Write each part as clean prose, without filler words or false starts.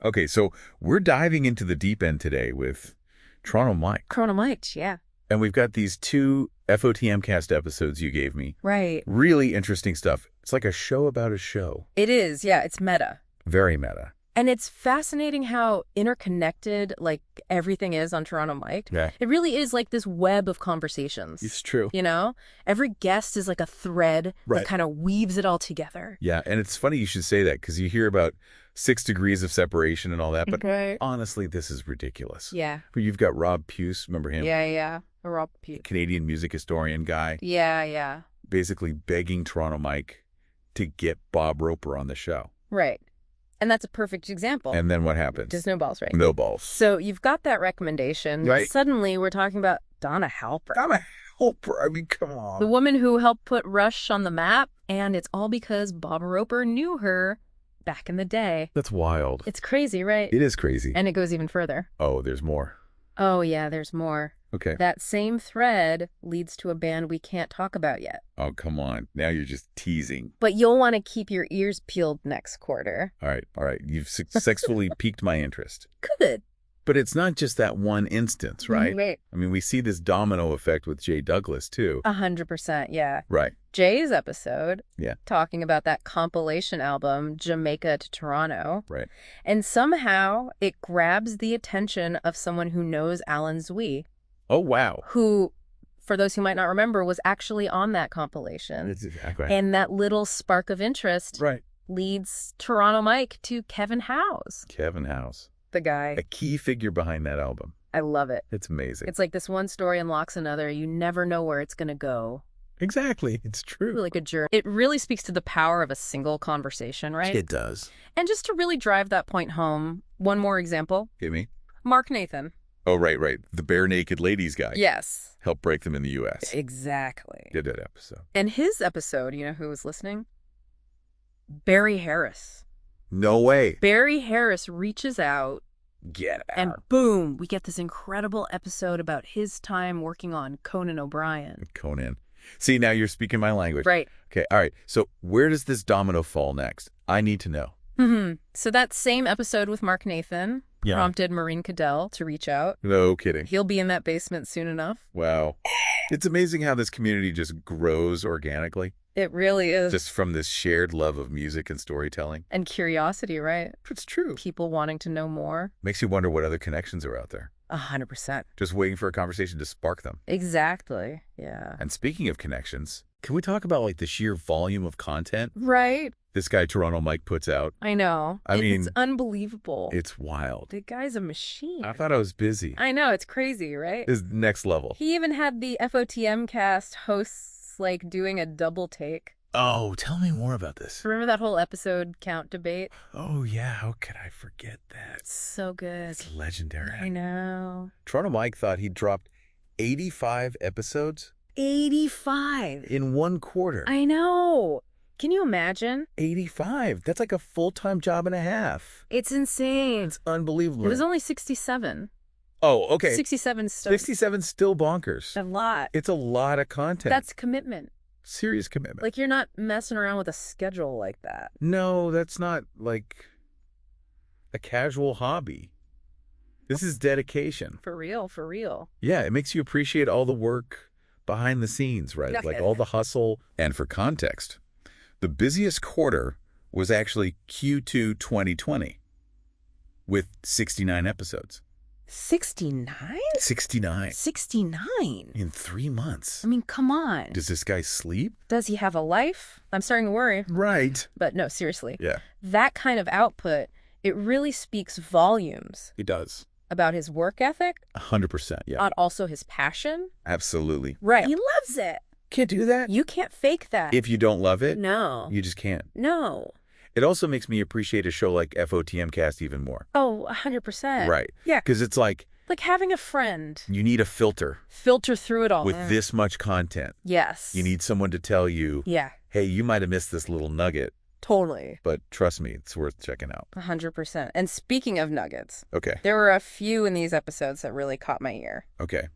Okay, so we're diving into the deep end today with Toronto Mike. Toronto Mike, yeah. And we've got these 2 FOTM cast episodes you gave me. Right. Really interesting stuff. It's like a show about a show. It is, yeah. It's meta. Very meta. And it's fascinating how interconnected, like, everything is on Toronto Mike. Yeah. It really is like this web of conversations. It's true. You know? Every guest is like a thread Right. that kind of weaves it all together. Yeah, and it's funny you should say that because you hear about 6 degrees of separation and all that, but Right. honestly, this is ridiculous. Yeah. But you've got Rob Puce, remember him? Yeah. Rob Pete. Canadian music historian guy, Yeah. basically begging Toronto Mike to get Bob Roper on the show. Right. And that's a perfect example. And then what happens? Just no balls, right? No balls. So you've got that recommendation. Right. Suddenly we're talking about Donna Halper. I'm a helper. I mean, come on. The woman who helped put Rush on the map, and it's all because Bob Roper knew her back in the day. That's wild. It's crazy, right? It is crazy. And it goes even further. Oh, there's more. Oh, yeah, there's more. Okay. That same thread leads to a band we can't talk about yet. Oh, come on. Now you're just teasing. But you'll want to keep your ears peeled next quarter. All right. You've successfully piqued my interest. Good. But it's not just that one instance, right? Right. I mean, we see this domino effect with Jay Douglas, too. 100%, yeah. Right. Jay's episode, Yeah. talking about that compilation album, Jamaica to Toronto. Right. And somehow it grabs the attention of someone who knows Alan Zwi, Oh, wow. who, for those who might not remember, was actually on that compilation. Exactly. And that little spark of interest Right. leads Toronto Mike to Kevin Howes, Kevin Howes. the guy. A key figure behind that album. I love it. It's amazing. It's like this one story unlocks another. You never know where it's going to go. Exactly. It's true. Really good journey. It really speaks to the power of a single conversation, right? It does. And just to really drive that point home, one more example. Get me? Mark Nathan. Oh, right. The bare naked ladies guy. Yes. Helped break them in the U.S. Exactly. Did that episode. And his episode, you know who was listening? Barry Harris. No way. Barry Harris reaches out, Get out. and boom, we get this incredible episode about his time working on Conan O'Brien. Conan. See, now you're speaking my language. Right. Okay. All right. So where does this domino fall next? I need to know. So that same episode with Mark Nathan prompted Maureen Cadell to reach out. No kidding. He'll be in that basement soon enough. Wow. It's amazing how this community just grows organically. It really is. Just from this shared love of music and storytelling. And curiosity, right? It's true. People wanting to know more. Makes you wonder what other connections are out there. 100%. Just waiting for a conversation to spark them. Exactly. Yeah. And speaking of connections, can we talk about like the sheer volume of content Right. this guy Toronto Mike puts out? I know. I mean, it's unbelievable. It's wild. The guy's a machine. I thought I was busy. I know. It's crazy, right? It's next level. He even had the FOTM cast hosts like doing a double take. Oh, tell me more about this. Remember that whole episode count debate? Oh, yeah. How could I forget that? So good. It's legendary. I know. Toronto Mike thought he dropped 85 episodes 85. in one quarter. I know. Can you imagine? 85. That's like a full-time job and a half. It's insane. It's unbelievable. It was only 67. Oh, okay. 67 still. 67 still bonkers. A lot. It's a lot of content. That's commitment. Serious commitment. Like, you're not messing around with a schedule like that. No, that's not like a casual hobby. This is dedication. For real, for real. Yeah, it makes you appreciate all the work behind the scenes, right? Like all the hustle. And for context, the busiest quarter was actually Q2 2020 with 69 episodes. 69? 69 69? in 3 months. I mean, come on. Does this guy sleep? Does he have a life? I'm starting to worry. Right. But no, seriously. Yeah. That kind of output, it really speaks volumes He does. about his work ethic, 100%. Yeah. on also his passion. Absolutely. Right. He loves it. Can't do that. You can't fake that. If you don't love it, No. you just can't. No. It also makes me appreciate a show like FOTM Cast even more. Oh, 100%. Right. Yeah. Because it's like Like having a friend. you need a filter Filter through it all. with this much content. Yes. You need someone to tell you, Yeah. hey, you might have missed this little nugget, Totally. but trust me, it's worth checking out. 100%. And speaking of nuggets, Okay. there were a few in these episodes that really caught my ear. Okay.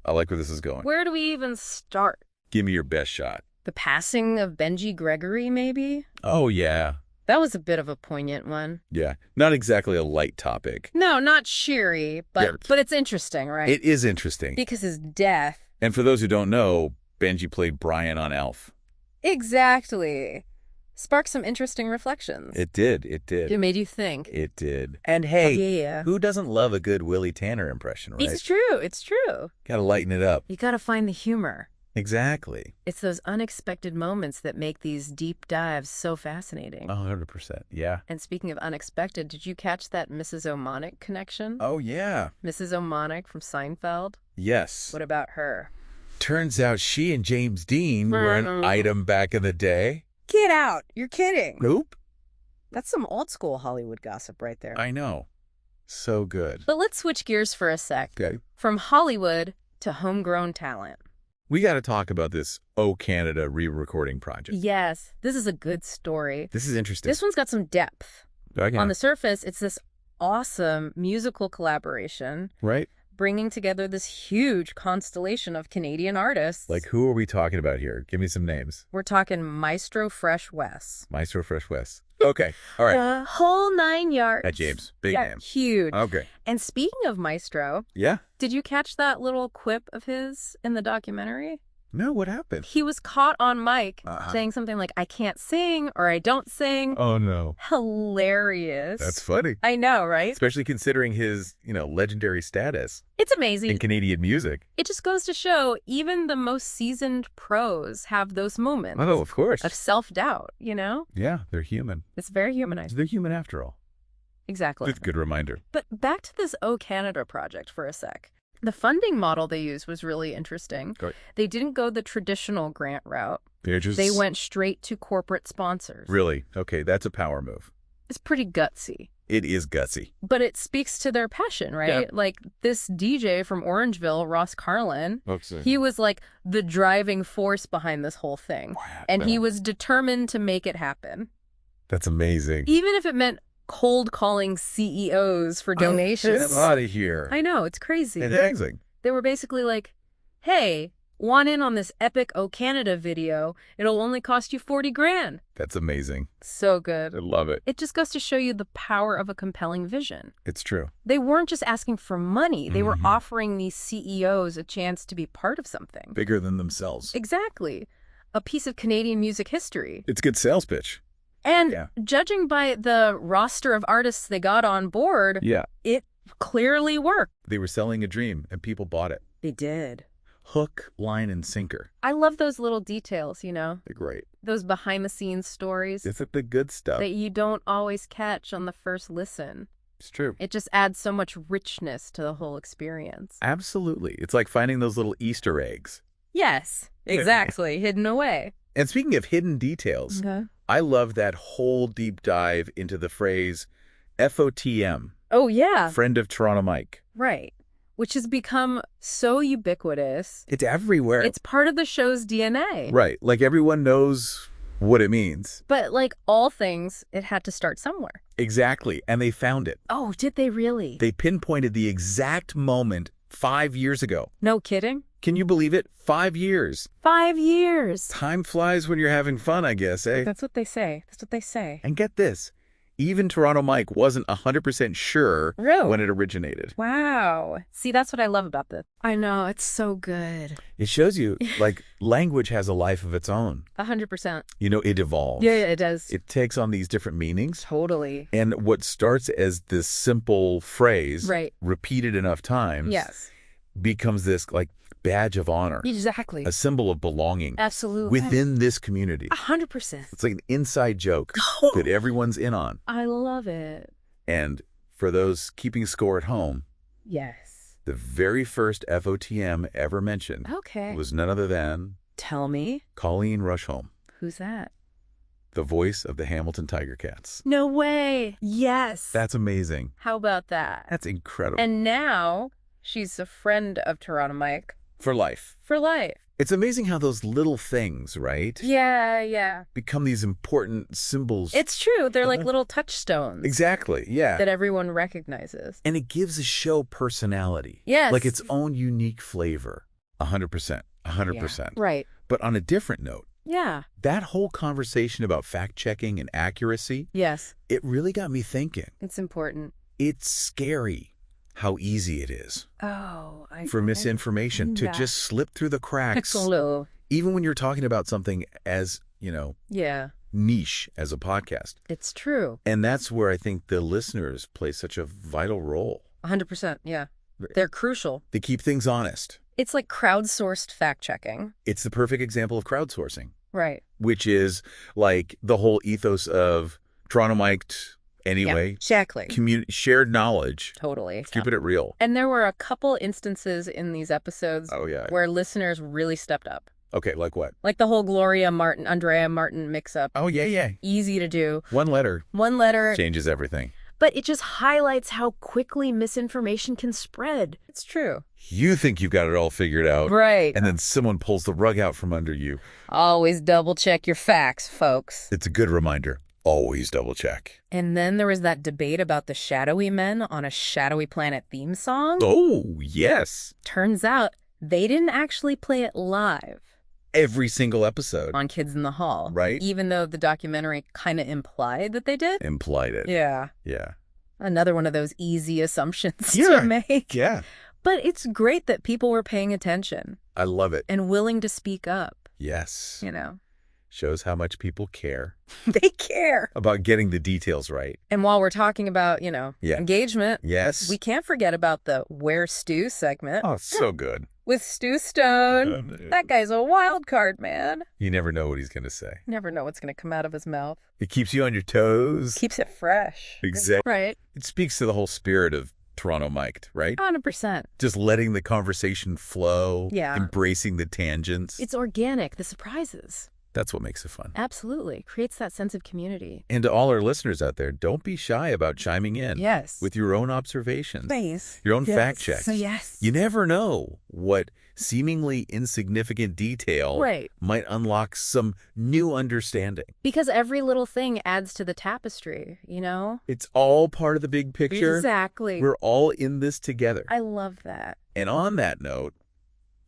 I like where this is going. Where do we even start? Give me your best shot. The passing of Benji Gregory, maybe? Oh, yeah. That was a bit of a poignant one. Yeah, not exactly a light topic. No, not cheery, but it's interesting, right? It is interesting. Because his death. And for those who don't know, Benji played Brian on Elf. Exactly. Sparked some interesting reflections. It did. It did. It made you think. It did. And hey, yeah. Who doesn't love a good Willie Tanner impression, right? It's true. It's true. Gotta lighten it up. You gotta find the humor. Exactly. It's those unexpected moments that make these deep dives so fascinating. 100%. Yeah. And speaking of unexpected, did you catch that Mrs. O'Monic connection? Oh, yeah. Mrs. O'Monic from Seinfeld? Yes. What about her? Turns out she and James Dean were an item back in the day. Get out. You're kidding. Nope. That's some old school Hollywood gossip right there. I know. So good. But let's switch gears for a sec. Okay. From Hollywood to homegrown talent. We got to talk about this O Canada re-recording project. Yes, this is a good story. This is interesting. This one's got some depth. Okay. On the surface, it's this awesome musical collaboration. Right. Bringing together this huge constellation of Canadian artists. Like, who are we talking about here? Give me some names. We're talking Maestro Fresh Wes. Maestro Fresh Wes. Okay. All right. The whole 9 yards. That James. Big name. Huge. Okay. And speaking of Maestro, yeah. Did you catch that little quip of his in the documentary? No, what happened? He was caught on mic saying something like, I can't sing or I don't sing. Oh, no. Hilarious. That's funny. I know, right? Especially considering his, legendary status. It's amazing. In Canadian music. It just goes to show even the most seasoned pros have those moments. Oh, of course. Of self-doubt, you know? Yeah, they're human. It's very humanizing. They're human after all. Exactly. It's a good reminder. But back to this O Canada project for a sec. The funding model they used was really interesting. Great. They didn't go the traditional grant route. They went straight to corporate sponsors. Really? Okay, that's a power move. It's pretty gutsy. It is gutsy. But it speaks to their passion, right? Yeah. Like this DJ from Orangeville, Ross Carlin, he was like the driving force behind this whole thing. Wow. And he was determined to make it happen. That's amazing. Even if it meant cold calling CEOs for donations. Get out of here. I know, it's crazy. It's amazing. They were basically like, hey, want in on this epic O Canada video? It'll only cost you 40 grand. That's amazing. So good. I love it. It just goes to show you the power of a compelling vision. It's true. They weren't just asking for money. They were offering these CEOs a chance to be part of something. Bigger than themselves. Exactly. A piece of Canadian music history. It's a good sales pitch. And judging by the roster of artists they got on board, it clearly worked. They were selling a dream, and people bought it. They did. Hook, line, and sinker. I love those little details, you know? They're great. Those behind-the-scenes stories. It's like the good stuff. That you don't always catch on the first listen. It's true. It just adds so much richness to the whole experience. Absolutely. It's like finding those little Easter eggs. Yes, exactly. Hidden away. And speaking of hidden details, I love that whole deep dive into the phrase FOTM. Oh, yeah. Friend of Toronto Mike. Right. Which has become so ubiquitous. It's everywhere. It's part of the show's DNA. Right. Like everyone knows what it means. But like all things, it had to start somewhere. Exactly. And they found it. Oh, did they really? They pinpointed the exact moment 5 years ago. No kidding? Can you believe it? 5 years. 5 years. Time flies when you're having fun, I guess, eh? That's what they say. That's what they say. And get this. Even Toronto Mike wasn't 100% sure when it originated. Wow. See, that's what I love about this. I know. It's so good. It shows you, like, language has a life of its own. 100%. You know, it evolves. Yeah, it does. It takes on these different meanings. Totally. And what starts as this simple phrase, repeated enough times, becomes this, like, badge of honor. Exactly. A symbol of belonging. Absolutely. Within this community. 100%. It's like an inside joke that everyone's in on. I love it. And for those keeping score at home, the very first FOTM ever mentioned was none other than... Tell me. Colleen Rushholm. Who's that? The voice of the Hamilton Tiger Cats. No way. Yes. That's amazing. How about that? That's incredible. And now she's a friend of Toronto Mike. For life. For life. It's amazing how those little things, right? Yeah. Become these important symbols. It's true. They're like little touchstones. Exactly, yeah. That everyone recognizes. And it gives a show personality. Yes. Like its own unique flavor. 100%. 100%. Yeah. Right. But on a different note, Yeah. That whole conversation about fact-checking and accuracy, Yes. it really got me thinking. It's important. It's scary how easy it is Oh, for misinformation to that. just slip through the cracks, Hello. even when you're talking about something as, Yeah. niche as a podcast. It's true. And that's where I think the listeners play such a vital role. 100%. Yeah. They're crucial. They keep things honest. It's like crowdsourced fact-checking. It's the perfect example of crowdsourcing, Right. which is like the whole ethos of Toronto Mic'd anyway. Yeah, exactly. Shared knowledge. Totally. Keeping it real. And there were a couple instances in these episodes where listeners really stepped up. Okay, like what? Like the whole Andrea Martin mix-up. Oh, yeah. Easy to do. One letter changes everything. But it just highlights how quickly misinformation can spread. It's true. You think you've got it all figured out. Right. And then someone pulls the rug out from under you. Always double check your facts, folks. It's a good reminder. Always double check. And then there was that debate about the shadowy men on a Shadowy Planet theme song. Oh, yes. Turns out they didn't actually play it live. Every single episode. On Kids in the Hall. Right. Even though the documentary kind of implied that they did. Implied it. Yeah. Yeah. Another one of those easy assumptions to make. Yeah. But it's great that people were paying attention. I love it. And willing to speak up. Yes. Shows how much people care. They care. About getting the details right. And while we're talking about, engagement. Yes. We can't forget about the Where Stu segment. Oh, so good. With Stu Stone. That guy's a wild card, man. You never know what he's going to say. Never know what's going to come out of his mouth. It keeps you on your toes. Keeps it fresh. Exactly. Right. It speaks to the whole spirit of Toronto Mic'd, right? 100%. Just letting the conversation flow. Yeah. Embracing the tangents. It's organic, the surprises. That's what makes it fun. Absolutely. Creates that sense of community. And to all our listeners out there, don't be shy about chiming in. Yes. With your own observations. Please. Your own fact checks. Yes. You never know what seemingly insignificant detail might unlock some new understanding. Because every little thing adds to the tapestry, It's all part of the big picture. Exactly. We're all in this together. I love that. And on that note,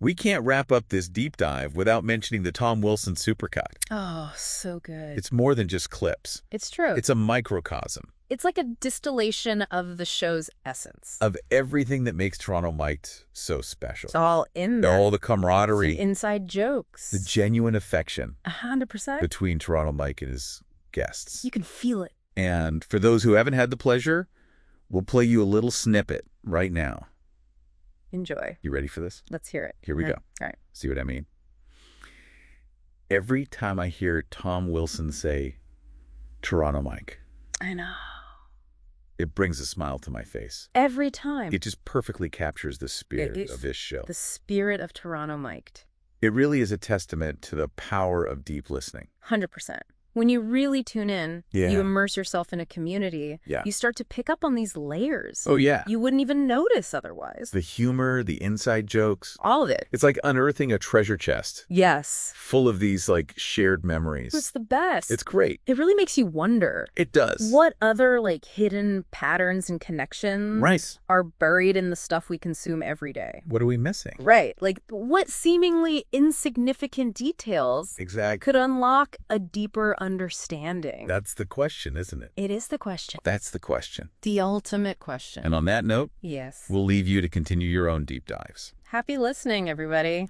we can't wrap up this deep dive without mentioning the Tom Wilson supercut. Oh, so good. It's more than just clips. It's true. It's a microcosm. It's like a distillation of the show's essence. Of everything that makes Toronto Mic'd so special. It's all in there. All the camaraderie. The inside jokes. The genuine affection. 100%. Between Toronto Mike and his guests. You can feel it. And for those who haven't had the pleasure, we'll play you a little snippet right now. Enjoy. You ready for this? Let's hear it. Here we go. All right. See what I mean? Every time I hear Tom Wilson say, Toronto Mike. I know. It brings a smile to my face. Every time. It just perfectly captures the spirit of this show. The spirit of Toronto Mic'd. It really is a testament to the power of deep listening. 100%. When you really tune in, you immerse yourself in a community, you start to pick up on these layers. Oh, yeah. You wouldn't even notice otherwise. The humor, the inside jokes. All of it. It's like unearthing a treasure chest. Yes. Full of these, shared memories. It's the best. It's great. It really makes you wonder. It does. What other, hidden patterns and connections are buried in the stuff we consume every day? What are we missing? Right. What seemingly insignificant details could unlock a deeper understanding? That's the question, isn't it? It is the question. That's the question. The ultimate question. And on that note, yes, we'll leave you to continue your own deep dives. Happy listening, everybody.